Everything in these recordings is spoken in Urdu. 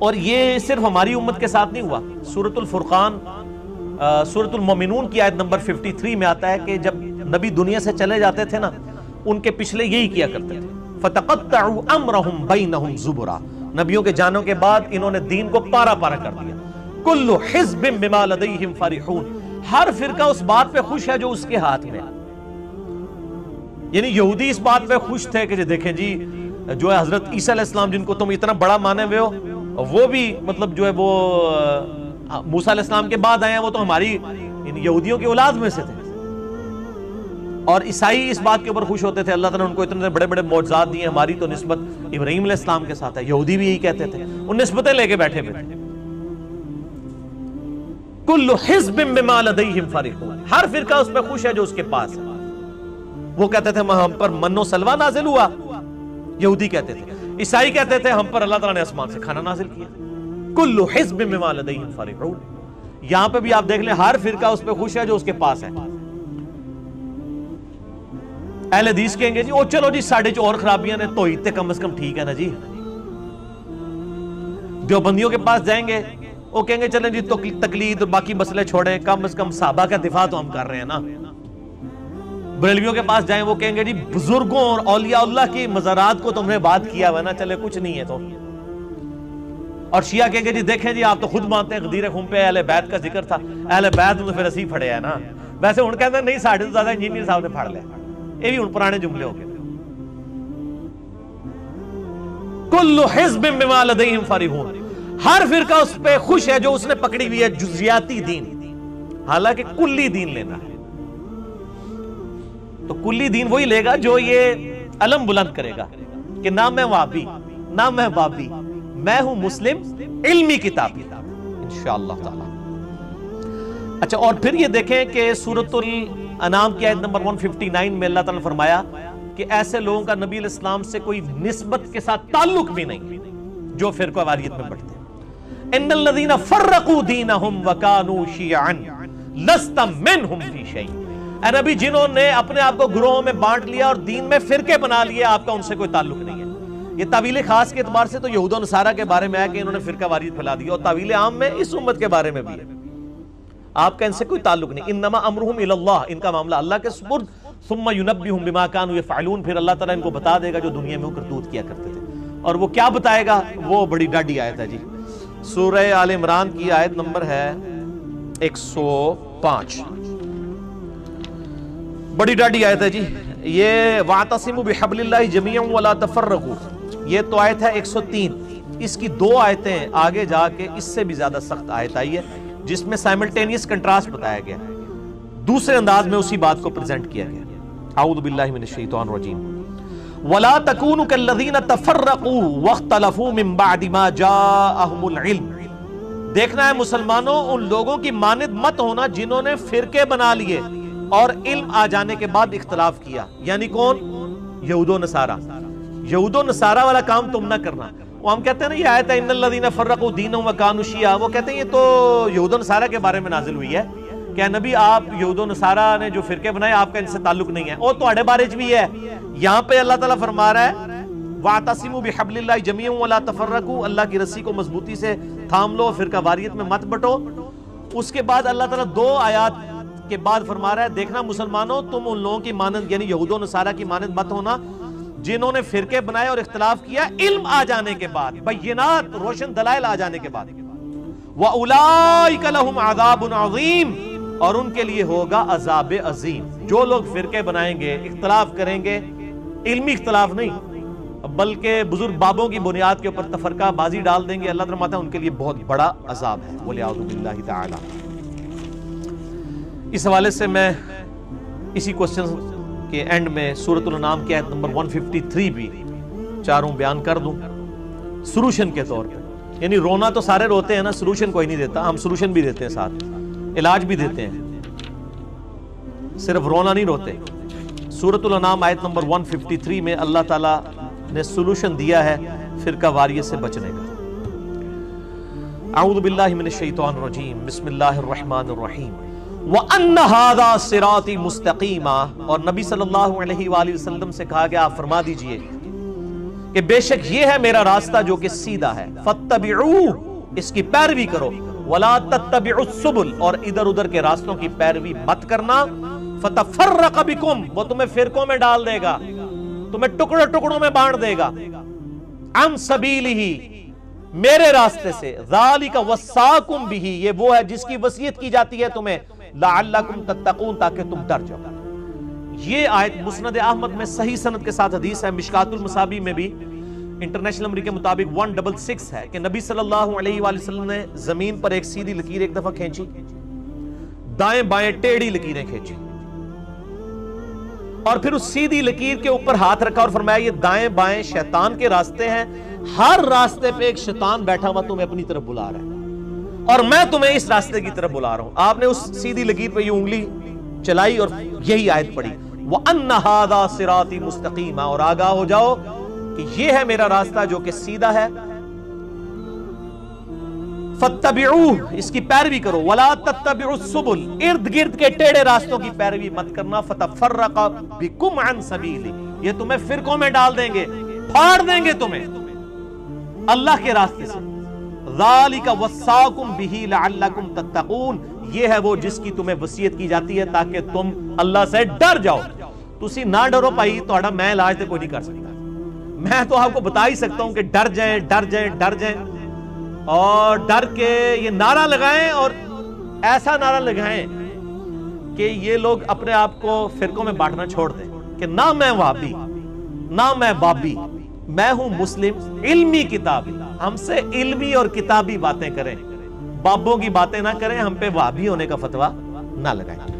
اور یہ صرف ہماری امت کے ساتھ نہیں ہوا. سورۃ الفرقان سورۃ المومنون کی آیت نمبر 53 میں آتا ہے کہ جب نبی دنیا سے چلے جاتے تھے نا، ان کے پچھلے یہی کیا کرتے تھے. فَتَقَطَّعُوا أَمْرَهُمْ بَيْنَهُمْ زُبُرًا، نبیوں کے جانوں کے بعد انہوں نے دین کو پارا پارا کر دیا. كُلُّ حِزْبٍ بِمَا لَدَيْهِمْ فَرِحُونَ، ہر فرقہ اس بات پہ خوش ہے جو اس کے ہاتھ میں. یعنی یہودی اس بات پہ خوش تھے کہ دیکھیں جی جو ہے حضرت عیسیٰ علیہ السلام جن کو تم اتنا بڑا مانے ہوئے ہو، وہ بھی مطلب جو ہے وہ موسیٰ علیہ السلام کے بعد آئے ہیں، وہ تو ہماری یہودیوں کی اولاد میں سے تھے. اور عیسائی اس بات کے اوپر خوش ہوتے تھے اللہ تعالیٰ نے ان کو اتنے بڑے بڑے معجزات دیے، ہماری تو نسبت ابراہیم علیہ السلام کے ساتھ ہے. یہودی بھی یہی کہتے تھے، ان نسبتیں لے کے بیٹھے ہوئے تھے. کل حزب بما لدیہم فرحون، ہر فرقہ اس پہ خوش ہے جو اس کے پاس ہے. وہ کہتے تھے ہم پر من و سلوہ نازل ہوا، یہودی کہتے تھے. عیسائی کہتے تھے ہم پر اللہ تعالیٰ نے آسمان سے کھانا نازل کیا. کل حزب بما لدیہم فرحون. یہاں پہ بھی آپ دیکھ لیں ہر فرقہ اس پہ خوش ہے جو اس کے پاس ہے. اہل حدیث کہیں گے جی او چلو جی ساڑھے جو اور خرابیاں نے توحید تے کم از کم ٹھیک ہے نا جی. دیوبندیوں کے پاس جائیں گے وہ کہیں گے چلیں جی تقلید اور باقی مسئلے چھوڑیں، کم از کم صحابہ کا دفاع تو ہم کر رہے ہیں نا. بریلویوں کے پاس جائیں وہ کہیں گے جی بزرگوں اور اولیاء اللہ کی مزارات کو تم نے بات کیا ہوا نا، چلے کچھ نہیں ہے تو. اور شیعہ کہیں گے جی دیکھیں جی آپ تو خود مانتے ہیں غدیر خون پہ اہل بیت کا ذکر تھا، اہل بیت میں پھر اسی پھڑے ہیں نا. ویسے ان کہتے ہیں نہیں ساڑھے سے زیادہ انجینئر صاحب نے پھڑ لیا. یہ بھی ان پرانے جملے ہو گئے. کل حزب بما لدیہم فرحون، ہر فرقہ اس پہ خوش ہے جو اس نے پکڑی ہوئی ہے جزیاتی دین، حالانکہ کلی دین لینا ہے. تو کلی دین وہی لے گا جو یہ علم بلند کرے گا کہ نہ میں وہابی نہ میں بابی، میں ہوں مسلم علمی کتاب انشاءاللہ تعالی. اچھا اور پھر یہ دیکھیں کہ سورۃ الانعام کی آیت نمبر 159 میں اللہ تعالیٰ نے فرمایا کہ ایسے لوگوں کا نبی علیہ السلام سے کوئی نسبت کے ساتھ تعلق بھی نہیں جو فرقہ واریت میں بڑھتے ہیں. ان الذین فرقوا دینہم وکانوا شیعا لست منہم فی شیء، اے نبی جنہوں نے اپنے آپ کو گروہوں میں بانٹ لیا اور دین میں فرقے بنا لیے، آپ کا ان سے کوئی تعلق نہیں ہے. یہ تعویل خاص کے اعتبار سے تو یہود و نصارہ کے بارے میں ہے کہ انہوں نے فرقہ واریت پھیلا دی، اور تعویل عام میں اس امت کے بارے میں بھی ہے. آپ کا ان سے کوئی تعلق نہیں. انما امرہم الی اللہ، ان کا معاملہ اللہ کے سپرد. ثم ینبئہم بما کانوا یفعلون، پھر اللہ تعالیٰ ان کو بتا دے گا جو دنیا میں وہ کرتوت کیا کرتے تھے. اور وہ کیا بتائے گا؟ وہ بڑی ڈاڈی آیت ہے جی. سورہ آل عمران کی آیت نمبر ہے 105. بڑی ڈاڈی آیت ہے جی یہ. وَاعْتَصِمُوا بِحَبْلِ اللَّهِ جَمِيعًا وَلَا تَفَرَّقُوا، یہ تو آیت ہے 103. اس کی دو آیتیں آگے جا کے اس سے بھی زیادہ سخت آیت آئی ہے جس میں سائملٹینیس کنٹراسٹ بتایا گیا، دوسرے انداز میں اسی بات کو پریزنٹ کیا گیا. اعوذ باللہ من الشیطان الرجیم. وَلَا تَكُونُوا كَالَّذِينَ تَفَرَّقُوا وَاخْتَلَفُوا مِن بَعْدِ مَا جَاءَهُمُ الْعِلْمُ، دیکھنا ہے مسلمانوں ان لوگوں کی مانند مت ہونا جنہوں نے فرقے بنا لیے اور علم آ جانے کے بعد اختلاف کیا. یعنی کون؟ یہود و نصارہ. یہود و نصارہ والا کام تم نہ کرنا. وہ ہم کہتے ہیں نا یہ آیت ہے ان الذین فرقوا دینہم وکانوا شیعا، وہ کہتے ہیں یہ تو یہود و نصارہ کے بارے میں نازل ہوئی ہے کہ نبی آپ یہود و نصارہ نے جو فرقے بنائے آپ کا ان سے تعلق نہیں ہے. وہ تو اڑے بارے بھی ہے. یہاں پہ اللہ تعالیٰ فرما رہا ہے وَاعْتَصِمُوا بِحَبْلِ اللَّهِ جَمِيعًا وَلَا تَفَرَّقُوا، اللہ کی رسی کو مضبوطی سے تھام لو، فرقہ واریت میں مت بٹو. اس کے بعد اللہ تعالیٰ دو آیات کے بعد فرما رہا ہے دیکھنا مسلمانوں تم ان لوگوں کی مانند یعنی یہود و نصارہ کی مانند مت ہونا جنہوں نے فرقے بنائے اور اختلاف کیا علم آ جانے کے بعد، بینات روشن دلائل آ جانے کے بعد. وَأُولَئِكَ لَهُمْ عَذَابٌ عَظِيمٌ، اور ان کے لیے ہوگا عذاب عظیم. جو لوگ فرقے بنائیں گے اختلاف کریں گے، علمی اختلاف نہیں بلکہ بزرگ بابوں کی بنیاد کے اوپر تفرقہ بازی ڈال دیں گے، اللہ تعالیٰ فرماتا ہے ان کے لیے بہت بڑا عذاب ہے. وَلِعَوْذُ بِاللَّهِ تَعَالَى. اس حوالے سے میں اسی کوسچن کے اینڈ میں سورۃ الانعام کی آیت نمبر 153 بھی چاروں بیان کر دوں سلوشن کے طور پہ. یعنی رونا تو سارے روتے ہیں نا، سلوشن کوئی نہیں دیتا، ہم سلوشن بھی دیتے ہیں ساتھ، علاج بھی دیتے ہیں، صرف رونا نہیں روتے. سورۃ الانعام آیت نمبر 153 میں اللہ تعالیٰ نے سلوشن دیا ہے فرقہ واریت سے بچنے کا. اعوذ باللہ من الشیطان الرجیم، بسم اللہ الرحمن الرحیم. وَأَنَّ هَذَا صِرَاطِ مُسْتَقِيمًا، اور نبی صلی اللہ علیہ وآلہ وسلم سے کہا گیا آپ فرما دیجئے کہ بے شک یہ ہے میرا راستہ جو کہ سیدھا ہے، فاتبعوہ، اس کی پیروی کرو، ولا تتبعوا السبل، اور ادھر ادھر کے راستوں کی پیروی مت کرنا، فتفرق بکم، وہ تمہیں فرقوں میں ڈال دے گا، تمہیں ٹکڑوں ٹکڑوں میں بانٹ دے گا، عن سبیلہ، میرے راستے سے، ذالک وصاکم بہ، یہ وہ ہے جس کی وصیت کی جاتی ہے تمہیں، لعلکم تتقون، تاکہ تم ڈر جاؤ۔ یہ آیت مسند احمد میں صحیح سند کے ساتھ حدیث ہے، مشکات المصابیح میں بھی انٹرنیشنل نمبر کے مطابق 166 ہے کہ نبی صلی اللہ علیہ وآلہ وسلم نے زمین پر ایک سیدھی لکیر ایک دفعہ کھینچی، دائیں بائیں ٹیڑھی لکیریں کھینچی، اور پھر اس سیدھی لکیر کے اوپر ہاتھ رکھا اور فرمایا یہ دائیں بائیں شیطان کے راستے ہیں، ہر راستے پہ ایک شیطان بیٹھا ہوا تمہیں اپنی طرف بلا رہا ہے، اور میں تمہیں اس راستے کی طرف بلا رہا ہوں۔ آپ نے اس سیدھی لکیر پہ یہ انگلی چلائی اور یہی آیت پڑھی، وَأَنَّ هَذَا صِرَاطِ مُسْتَقِيمًا، اور آگاہ ہو جاؤ کہ یہ ہے میرا راستہ جو کہ سیدھا ہے، فَاتَّبِعُوهُ، اس کی پیروی کرو، وَلَا تَتَّبِعُوا السُّبُلَ، ارد گرد کے ٹیڑے راستوں کی پیروی مت کرنا، فَتَفَرَّقَ بِكُمْ عَنْ سَبِيلِهِ، یہ تمہیں فرقوں میں ڈال دیں گے، پھاڑ دیں گے تمہیں اللہ کے راستے سے، ذَلِكَ وَصَّاكُمْ بِهِ لَعَلَّكُمْ تَتَّقُونَ، یہ ہے وہ جس کی تمہیں وصیت کی جاتی ہے تاکہ تم اللہ سے ڈر جاؤ۔ تسی نہ ڈرو بھائی، تہاڈا میں علاج تے کوئی نہیں کر سکتا، میں تو آپ کو بتا ہی سکتا ہوں کہ ڈر جائیں ڈر جائیں ڈر جائیں، اور ڈر کے یہ نعرہ لگائیں، اور ایسا نعرہ لگائیں کہ یہ لوگ اپنے آپ کو فرقوں میں بانٹنا چھوڑ دیں کہ نہ میں وہابی نہ میں بابی، میں ہوں مسلم، علمی کتابی، ہم سے علمی اور کتابی باتیں کریں، بابوں کی باتیں نہ کریں، ہم پہ وہابی ہونے کا فتویٰ نہ لگائیں۔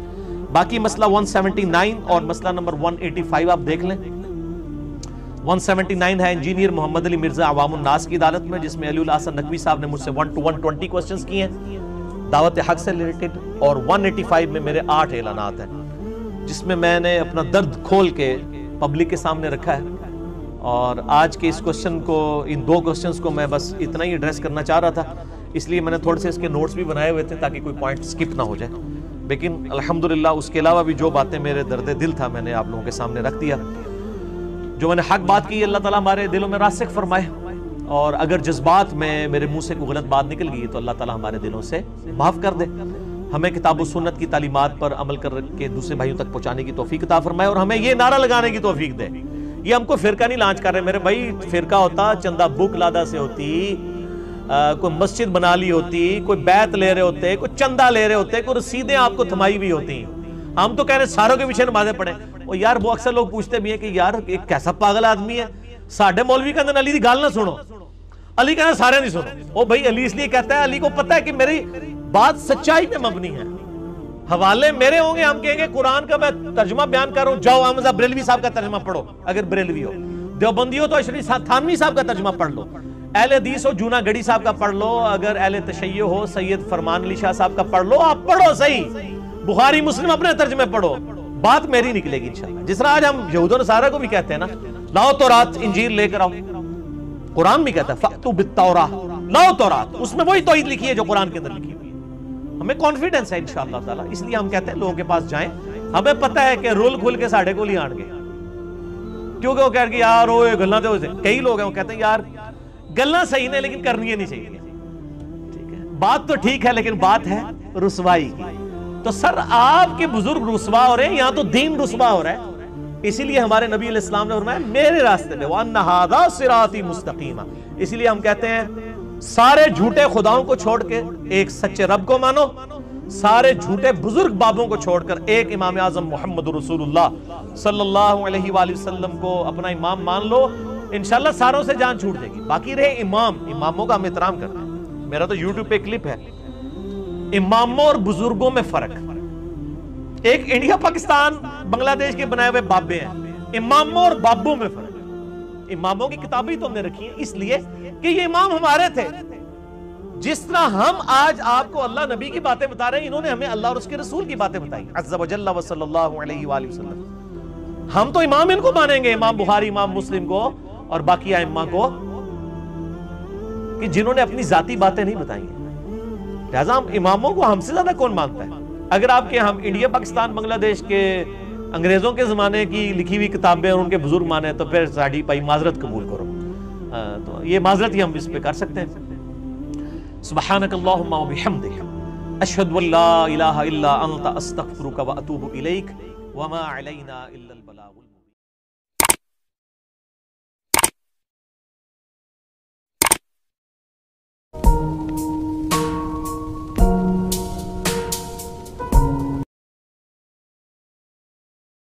باقی مسئلہ 179 اور مسئلہ نمبر 185 آپ دیکھ لیں۔ 179 ہے انجینئر محمد علی مرزا عوام الناس کی عدالت میں، جس میں علی الحسن نقوی صاحب نے مجھ سے 1 to 120 کوسچنز کیے ہیں دعوت حق سے ریلیٹڈ، اور 185 میں میرے 8 اعلانات ہیں، جس میں میں نے اپنا درد کھول کے پبلک کے سامنے رکھا ہے، اور آج کے اس کوسچن کو، ان 2 کوسچنز کو میں بس اتنا ہی ایڈریس کرنا چاہ رہا تھا، اس لیے میں نے تھوڑے سے اس کے نوٹس بھی بنائے ہوئے تھے تاکہ کوئی پوائنٹ سکپ نہ ہو جائے، لیکن الحمدللہ اس کے علاوہ بھی جو باتیں میرے درد دل تھا میں نے آپ لوگوں کے سامنے رکھ دیا۔ جو میں نے حق بات کی اللہ تعالیٰ ہمارے دلوں میں راسخ فرمائے، اور اگر جذبات میں میرے منہ سے کوئی غلط بات نکل گئی تو اللہ تعالیٰ ہمارے دلوں سے معاف کر دے، ہمیں کتاب و سنت کی تعلیمات پر عمل کر کے دوسرے بھائیوں تک پہنچانے کی توفیق عطا فرمائے، اور ہمیں یہ نعرہ لگانے کی توفیق دے۔ یہ ہم کو فرقہ نہیں لانچ کر رہے میرے بھائی، فرقہ ہوتا چندہ بک لادا سے ہوتی، کوئی مسجد بنا لی ہوتی، کوئی بیعت لے رہے ہوتے، کوئی چندہ لے رہے ہوتے، کوئی رسیدیں آپ کو تھمائی بھی ہوتی، ہم تو کہہ رہے ساروں کے پیچھے نمازیں پڑھیں۔ اور یار وہ اکثر لوگ پوچھتے بھی ہیں کہ یار ایک کیسا پاگل آدمی ہے، ساڑھے مولوی کہتے ہیں علی دی گال نہ سنو، علی کہتے ہیں سارے نہیں سنو، او بھائی علی اس لیے کہتا ہے، علی کو پتہ ہے کہ میری بات سچائی پہ مبنی ہے، حوالے میرے ہوں گے، ہم کہیں گے قرآن کا میں ترجمہ بیان کر رہا ہوں، جاؤ احمد بریلوی صاحب کا ترجمہ پڑھو اگر بریلوی ہو، دیوبندی ہو تو اشرف تھانوی صاحب کا ترجمہ پڑھ لو، اہل حدیث ہو جونا گڑی صاحب کا پڑھ لو، اگر اہل تشیع ہو سید فرمان علی شاہ صاحب کا پڑھ لو، آپ پڑھو صحیح، بخاری مسلم اپنے ترجمے پڑھو، بات میری نکلے گی انشاءاللہ۔ جس طرح آج ہم یہود و نصارہ کو بھی کہتے ہیں نا، لاؤ تورات انجیل لے کر آؤ، قرآن بھی کہتا ہے فَأْتُوا بِالتَّوْرَاةِ، لاؤ تورات، اس میں وہی توحید لکھی ہے جو قرآن کے اندر لکھی ہوئی ہے، ہمیں کانفیڈنس ہے انشاءاللہ تعالی، اس لیے ہم کہتے ہیں لوگوں کے پاس جائیں، ہمیں پتہ ہے کہ رول کھل کے ساڑھے کو لے آن گے، کیونکہ وہ کہہ رہے کہ یار وہ گلنا دے ہوئے، کئی لوگ ہیں وہ کہتے ہیں یار گلنا صحیح نہیں لیکن کرنی نہیں چاہیے، ٹھیک ہے بات تو ٹھیک ہے لیکن بات ہے رسوائی کی، تو سر آپ کے بزرگ رسوا ہو رہے ہیں، یہاں تو دین رسوا ہو رہا ہے، اسی لیے ہمارے نبی علیہ السلام نے فرمایا میرے راستے پہ وَأَنَّ هَذَا صِرَاطِي مُسْتَقِيمًا، اسی لیے ہم کہتے ہیں سارے جھوٹے خداؤں کو چھوڑ کے ایک سچے رب کو مانو، سارے جھوٹے بزرگ بابوں کو چھوڑ کر ایک امام اعظم محمد رسول اللہ صلی اللہ علیہ وآلہ وسلم کو اپنا امام مان لو، انشاءاللہ ساروں سے جان چھوٹ جائے گی۔ باقی رہے اماموں کا ہم احترام کرتے ہیں، میرا تو یوٹیوب پہ کلپ ہے اماموں اور بزرگوں میں فرق، ایک انڈیا پاکستان بنگلہ دیش کے بنائے ہوئے بابے ہیں، اماموں اور بابوں میں فرق ہے۔ اماموں کی کتابیں تو ہم نے رکھی ہیں اس لیے کہ یہ امام ہمارے تھے، جس طرح ہم آج آپ کو اللہ نبی کی باتیں بتا رہے ہیں، انہوں نے ہمیں اللہ اور اس کے رسول کی باتیں بتائی عز و جل و صلی اللہ علیہ وآلہ وسلم، ہم تو امام ان کو مانیں گے، امام بخاری امام مسلم کو اور باقی ائمہ کو، کہ جنہوں نے اپنی ذاتی باتیں نہیں بتائی ہیں، لہذا ہم اماموں کو ہم سے زیادہ کون مانتا ہے؟ اگر آپ کے ہم انڈیا پاکستان بنگلہ دیش کے انگریزوں کے زمانے کی لکھی ہوئی کتابیں اور ان کے بزرگ مانے تو پھر ساڑھی پائی معذرت قبول کرو۔ تو یہ معذرت ہی ہم اس پہ کر سکتے ہیں. سبحانک اللہم و بحمدک اشہد ان لا الہ الا انت استغفرک و اتوب الیک وما علینا الا البلاغ.